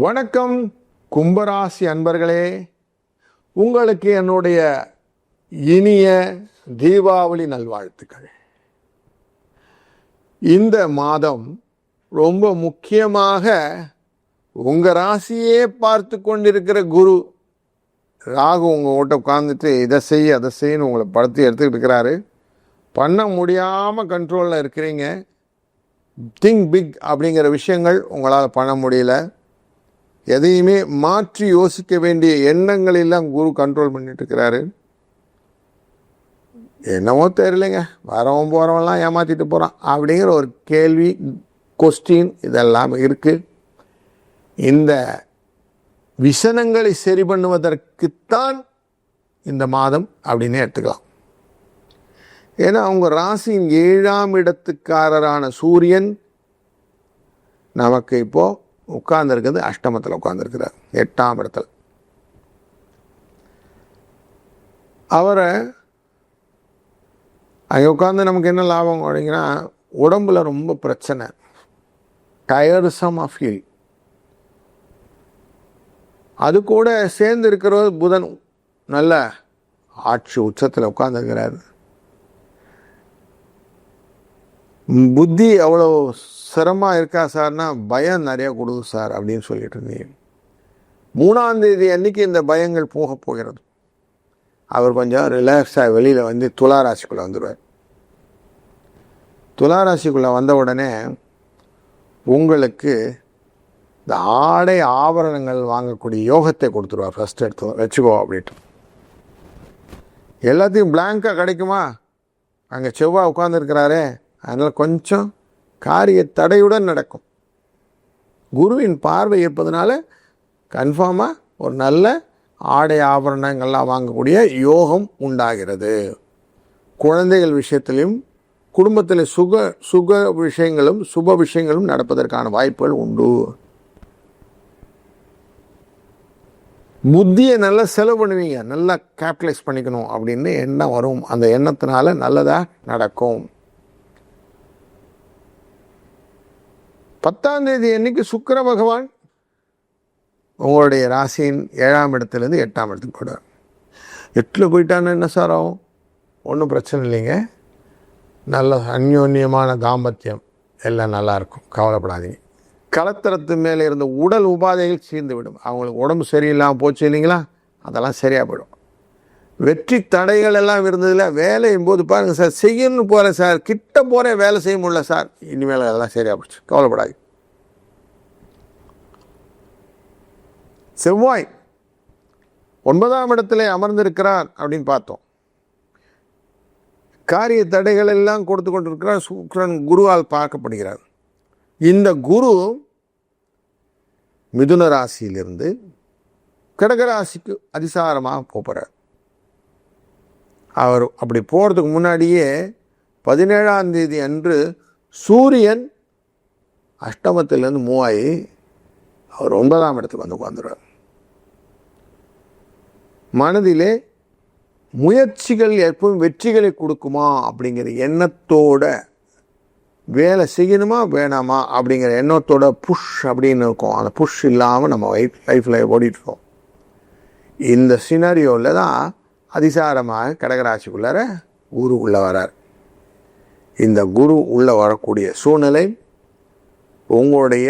வணக்கம் கும்பராசி அன்பர்களே, உங்களுக்கு என்னுடைய இனிய தீபாவளி நல்வாழ்த்துக்கள். இந்த மாதம் ரொம்ப முக்கியமாக உங்கள் ராசியே பார்த்து கொண்டிருக்கிற குரு ராகு உங்கள்கிட்ட உட்காந்துட்டு இதை செய்ய அதை செய்யன்னு உங்களை படுத்தி எடுத்துக்கிட்டு இருக்கிறாரு. பண்ண முடியாமல் கண்ட்ரோலில் இருக்கிறீங்க. திங்க் பிக் அப்படிங்கிற விஷயங்கள் உங்களால் பண்ண முடியல. எதையுமே மாற்றி யோசிக்க வேண்டிய எண்ணங்களெல்லாம் குரு கண்ட்ரோல் பண்ணிட்டு இருக்கிறாரு. என்னவோ தெரியலைங்க, வரவன் போகிறவன்லாம் ஏமாற்றிட்டு போகிறான் அப்படிங்கிற ஒரு கேள்வி, கொஸ்டின் இதெல்லாம் இருக்குது. இந்த விசனங்களை சரி பண்ணுவதற்குத்தான் இந்த மாதம் அப்படின்னு எடுத்துக்கலாம். ஏன்னா அவங்க ராசியின் 7ஆம் இடத்துக்காரரான சூரியன் நமக்கு இப்போது உட்கார்ந்துருக்குது அஷ்டமத்தில் உட்கார்ந்துருக்கிறார், 8ஆம் இடத்துல. அவரை அங்கே உட்காந்து நமக்கு என்ன லாபம் அப்படிங்கன்னா, உடம்புல ரொம்ப பிரச்சனை, டயர்சமாக ஃபீல். அது கூட சேர்ந்து இருக்கிறவர் புதன் நல்ல ஆட்சி உச்சத்தில் உட்கார்ந்துருக்கிறார். புத்தி அவ்வளோ சிரமமாக இருக்கா சார்னா பயம் நிறையா கொடுது சார் அப்படின்னு சொல்லிட்டு இருந்தீங்க. 3ஆம் தேதி அன்னைக்கு இந்த பயங்கள் போக போகிறது. அவர் கொஞ்சம் ரிலாக்ஸாக வெளியில் வந்து துளாராசிக்குள்ளே வந்துடுவார். துளாராசிக்குள்ளே வந்த உடனே உங்களுக்கு இந்த ஆடை ஆபரணங்கள் வாங்கக்கூடிய யோகத்தை கொடுத்துருவார். ஃபஸ்ட் எடுத்து வச்சுக்கோ அப்படின்ட்டு. எல்லாத்தையும் பிளாங்காக கிடைக்குமா? அங்கே செவ்வாய் உட்காந்துருக்கிறாரே, அதனால் கொஞ்சம் காரிய தடையுடன் நடக்கும். குருவின் பார்வை இருப்பதனால கன்ஃபார்மாக ஒரு நல்ல ஆடை ஆபரணங்கள்லாம் வாங்கக்கூடிய யோகம் உண்டாகிறது. குழந்தைகள் விஷயத்திலையும் குடும்பத்தில் சுக விஷயங்களும் சுப விஷயங்களும் நடப்பதற்கான வாய்ப்புகள் உண்டு. புத்தியை நல்லா செலவு பண்ணுவீங்க, நல்லா கேபிட்டலைஸ் பண்ணிக்கணும் அப்படின்னு எண்ணம் வரும். அந்த எண்ணத்தினால நல்லதாக நடக்கும். 10ஆம் தேதி அன்னைக்கு சுக்கிர பகவான் உங்களுடைய ராசியின் 7ஆம் இடத்துலேருந்து 8ஆம் இடத்துக்கு போய்டுவார். 8ல் போயிட்டான்னு என்ன சார் ஆகும்? ஒன்றும் பிரச்சனை இல்லைங்க. நல்ல அந்யோன்யமான தாம்பத்தியம் எல்லாம் நல்லாயிருக்கும், கவலைப்படாதீங்க. கலத்திரத்து மேலே இருந்த உடல் உபாதைகள் சீர்ந்து விடும். அவங்களுக்கு உடம்பு சரியில்லாமல் போச்சு இல்லைங்களா, அதெல்லாம் சரியாக போயிடும். வெற்றி தடைகள் எல்லாம் இருந்ததில்ல, வேலையும் போது பாருங்கள் சார், செய்யணும்னு போகிறேன் சார், கிட்ட போகிறேன், வேலை செய்ய முடியல சார், இனிமேல் எல்லாம் சரியாக போச்சு, கவலைப்படாது. செவ்வாய் 9ஆம் இடத்துல அமர்ந்திருக்கிறார் அப்படின்னு பார்த்தோம். காரிய தடைகள் எல்லாம் கொடுத்து கொண்டிருக்கிறார். சுக்கிரன் குருவால் பார்க்கப்படுகிறார். இந்த குரு மிதுன ராசியிலிருந்து கடகராசிக்கு அதிசாரமாக போகிறார். அவர் அப்படி போகிறதுக்கு முன்னாடியே 17ஆம் தேதி அன்று சூரியன் அஷ்டமத்திலேருந்து மூவாயி அவர் 9ஆம் இடத்துக்கு வந்து உட்காந்துருவார். மனதிலே முயற்சிகள் எப்பவும் வெற்றிகளை கொடுக்குமா அப்படிங்கிற எண்ணத்தோட வேலை செய்யணுமா வேணாமா அப்படிங்கிற எண்ணத்தோட புஷ் அப்படின்னு இருக்கும். அந்த புஷ் இல்லாமல் நம்ம லைஃப்பில் ஓடிட்டுருக்கோம். இந்த சினாரியோவில் தான் அதிசாரமாக கடகராசிக்குள்ளார குரு உள்ளே வரார். இந்த குரு உள்ளே வரக்கூடிய சூழ்நிலை உங்களுடைய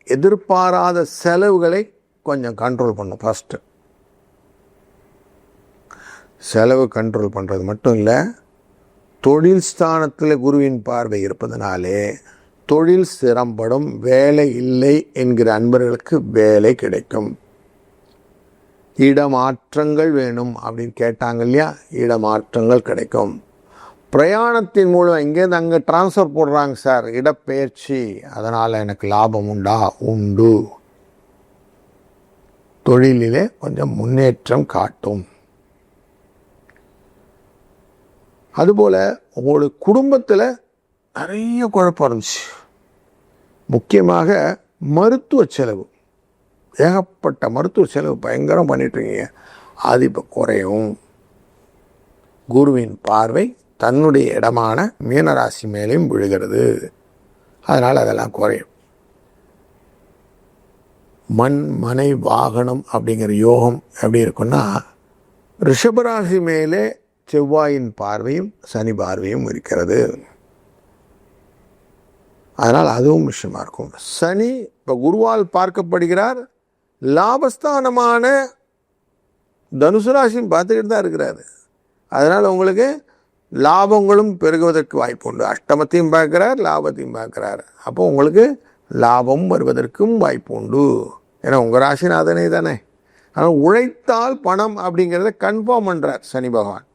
எதிர்பாராத செலவுகளை கொஞ்சம் கண்ட்ரோல் பண்ணும். ஃபஸ்ட்டு செலவு கண்ட்ரோல் பண்ணுறது மட்டும் இல்லை, தொழில் ஸ்தானத்தில் குருவின் பார்வை இருப்பதனாலே தொழில் சிரமப்படும். வேலை இல்லை என்கிற அன்பர்களுக்கு வேலை கிடைக்கும். இடமாற்றங்கள் வேணும் அப்படின்னு கேட்டாங்க இல்லையா, இடமாற்றங்கள் கிடைக்கும். பிரயாணத்தின் மூலம் இங்கேருந்து அங்கே டிரான்ஸ்ஃபர் போடுறாங்க சார், இடப்பெயர்ச்சி, அதனால் எனக்கு லாபம் உண்டா? உண்டு. தொழிலிலே கொஞ்சம் முன்னேற்றம் காட்டும். அதுபோல் உங்களுடைய குடும்பத்தில் நிறைய குழப்பம் இருந்துச்சு. முக்கியமாக மருத்துவ செலவு, ஏகப்பட்ட மருத்துவ செலவு பயங்கரம் பண்ணிட்டுருக்கீங்க. அது இப்போ குறையும். குருவின் பார்வை தன்னுடைய இடமான மீனராசி மேலேயும் விழுகிறது. அதனால் அதெல்லாம் குறையும். மண் மனை வாகனம் அப்படிங்கிற யோகம் எப்படி இருக்குன்னா, ரிஷபராசி மேலே செவ்வாயின் பார்வையும் சனி பார்வையும் இருக்கிறது. அதனால் அதுவும் விஷயமா இருக்கும். சனி இப்போ குருவால் பார்க்கப்படுகிறார். லாபஸ்தானமான தனுசு ராசியும் பார்த்துக்கிட்டு தான் இருக்கிறாரு. அதனால் உங்களுக்கு லாபங்களும் பெருகுவதற்கு வாய்ப்பு உண்டு. அஷ்டமத்தையும் பார்க்குறார், லாபத்தையும் பார்க்குறார். அப்போ உங்களுக்கு லாபம் வருவதற்கும் வாய்ப்பு உண்டு. ஏன்னா உங்கள் ராசிநாதனே தானே. ஆனால் உழைத்தால் பணம் அப்படிங்கிறத கன்ஃபார்ம் பண்ணுறார் சனி பகவான்.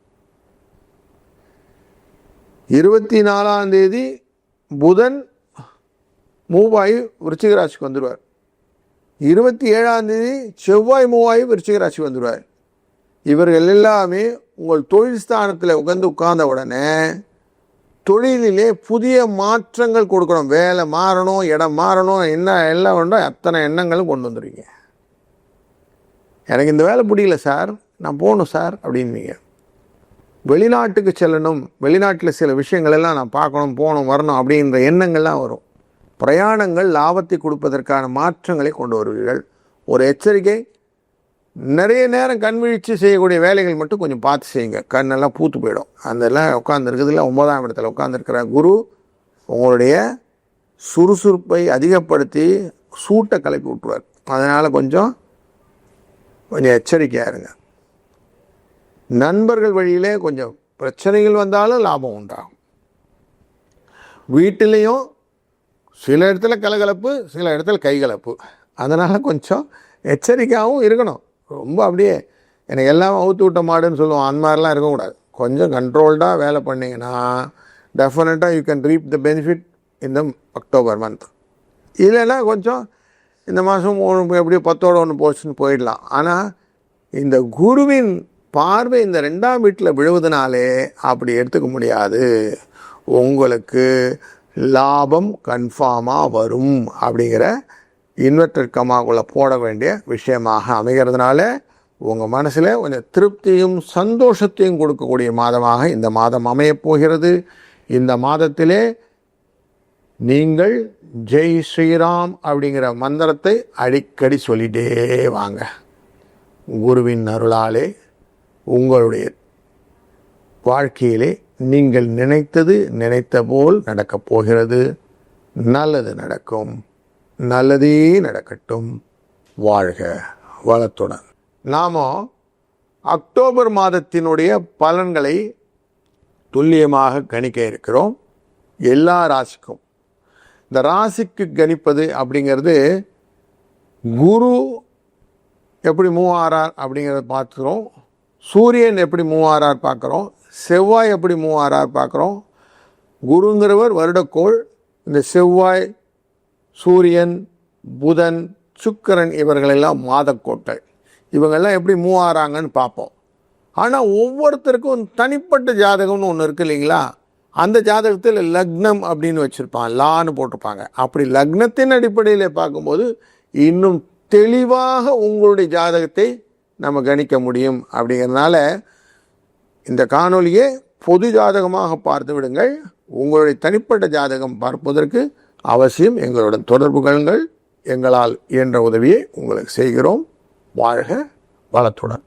24 புதன் மூவாயு விருச்சிக ராசிக்கு வந்துடுவார். 27 செவ்வாய் மூவாயு விருச்சிக ராசிக்கு வந்துடுவார். இவர்கள் எல்லாமே உங்கள் தொழில் ஸ்தானத்தில் உட்கார்ந்த உடனே தொழிலிலே புதிய மாற்றங்கள் கொடுக்கணும். வேலை மாறணும், இடம் மாறணும், என்ன எல்லாம் வேணும், அத்தனை எண்ணங்களும் கொண்டு வந்துடுவீங்க. எனக்கு இந்த வேலை பிடிக்கல சார், நான் போகணும் சார் அப்படின்வீங்க. வெளிநாட்டுக்கு செல்லணும், வெளிநாட்டில் சில விஷயங்கள் எல்லாம் நான் பார்க்கணும், போகணும், வரணும் அப்படின்ற எண்ணங்கள்லாம் வரும். பிரயாணங்கள் லாபத்தை கொடுப்பதற்கான மாற்றங்களை கொண்டு வருவீர்கள். ஒரு எச்சரிக்கை, நிறைய நேரம் கண் விழித்து செய்யக்கூடிய வேலைகள் மட்டும் கொஞ்சம் பார்த்து செய்யுங்க. கண்ணெல்லாம் பூத்து போயிடும். அதெல்லாம் உட்காந்துருக்குதுல 9ஆம் இடத்துல உட்காந்துருக்கிற குரு உங்களுடைய சுறுசுறுப்பை அதிகப்படுத்தி சூட்டை கிளப்பி விட்டுருவார். அதனால் கொஞ்சம் எச்சரிக்கையாக இருங்க. நண்பர்கள் வழியிலே கொஞ்சம் பிரச்சனைகள் வந்தாலும் லாபம் உண்டாகும். வீட்டிலையும் சில இடத்துல கலகலப்பு, சில இடத்துல கைகலப்பு. அதனால் கொஞ்சம் எச்சரிக்கையாகவும் இருக்கணும். ரொம்ப அப்படியே எனக்கு எல்லாம் அவுத்து விட்ட மாடுன்னு சொல்லுவோம், அந்த மாதிரிலாம் இருக்கக்கூடாது. கொஞ்சம் கண்ட்ரோல்டாக வேலை பண்ணிங்கன்னா டெஃபினட்டாக யூ கேன் ரீப் த பெனிஃபிட் இந்த அக்டோபர் மந்த். இல்லைன்னா கொஞ்சம் இந்த மாதம் எப்படியோ 10ஓட 1 போச்சுன்னு போயிடலாம். ஆனால் இந்த குருவின் பார்வை இந்த 2ஆம் வீட்டில் விழுவதனாலே அப்படி எடுத்துக்க முடியாது. உங்களுக்கு லாபம் கன்ஃபார்மாக வரும் அப்படிங்கிற இன்வெர்டட் கமாக்குள்ளே போட வேண்டிய விஷயமாக அமைகிறதுனால உங்கள் மனசில் கொஞ்சம் திருப்தியும் சந்தோஷத்தையும் கொடுக்கக்கூடிய மாதமாக இந்த மாதம் அமையப்போகிறது. இந்த மாதத்திலே நீங்கள் ஜெய் ஸ்ரீராம் அப்படிங்கிற மந்திரத்தை அடிக்கடி சொல்லிட்டே வாங்க. குருவின் அருளாலே உங்களுடைய வாழ்க்கையிலே நீங்கள் நினைத்த போல் நடக்கப் போகிறது. நல்லது நடக்கும், நல்லதே நடக்கட்டும். வாழ்க வளத்துடன். நாம் அக்டோபர் மாதத்தினுடைய பலன்களை துல்லியமாக கணிக்க இருக்கிறோம். எல்லா ராசிக்கும் இந்த ராசிக்கு கணிப்பது அப்படிங்கிறது குரு எப்படி மூவ் ஆறார் அப்படிங்கிறத பார்க்குறோம். சூரியன் எப்படி மூவ் ஆறார் பார்க்குறோம். செவ்வாய் எப்படி மூவ் ஆறார் பார்க்குறோம். குருங்கிறவர் வருடக்கோள். இந்த செவ்வாய், சூரியன், புதன், சுக்கிரன் இவர்களெல்லாம் மாதக்கோட்கள். இவங்கெல்லாம் எப்படி மூவ் ஆறாங்கன்னு பார்ப்போம். ஆனால் ஒவ்வொருத்தருக்கும் தனிப்பட்ட ஜாதகம்னு ஒன்று இருக்குது இல்லைங்களா. அந்த ஜாதகத்தில் லக்னம் அப்படின்னு வச்சுருப்பான், லான்னு போட்டிருப்பாங்க. அப்படி லக்னத்தின் அடிப்படையில் பார்க்கும்போது இன்னும் தெளிவாக உங்களுடைய ஜாதகத்தை நம்ம கணிக்க முடியும். அப்படிங்கிறதுனால இந்த காணொலியை பொது ஜாதகமாக பார்த்து விடுங்கள். உங்களுடைய தனிப்பட்ட ஜாதகம் பார்ப்பதற்கு அவசியம் எங்களுடன் தொடர்பு கொள்ளுங்கள். எங்களால் இயன்ற உதவியை உங்களுக்கு செய்கிறோம். வாழ்க வளத்துடன்.